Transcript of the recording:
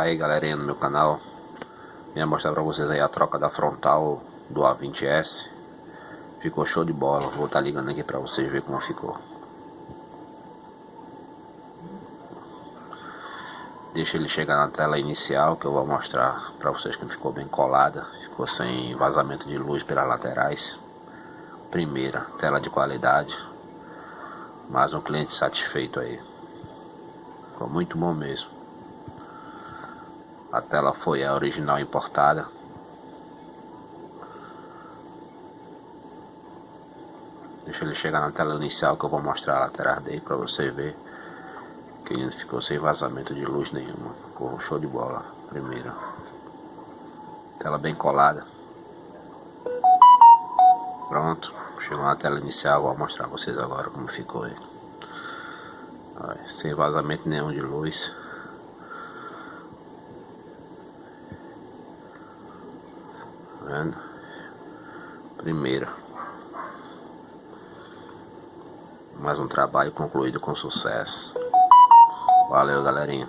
Aí galerinha no meu canal, venho mostrar pra vocês aí a troca da frontal do A20S. Ficou show de bola, vou estar ligando aqui pra vocês verem como ficou. Deixa ele chegar na tela inicial que eu vou mostrar pra vocês que ficou bem colada. Ficou sem vazamento de luz pelas laterais. Primeira, tela de qualidade. Mais um cliente satisfeito aí. Ficou muito bom mesmo. A tela foi a original importada. Deixa ele chegar na tela inicial que eu vou mostrar a lateral dele pra você ver que ele ficou sem vazamento de luz nenhuma. Ficou show de bola. Primeira. Tela bem colada. Pronto. Chegou na tela inicial, vou mostrar a vocês agora como ficou aí. Olha, sem vazamento nenhum de luz. Tá vendo? Primeira. Mais um trabalho concluído com sucesso. Valeu, galerinha.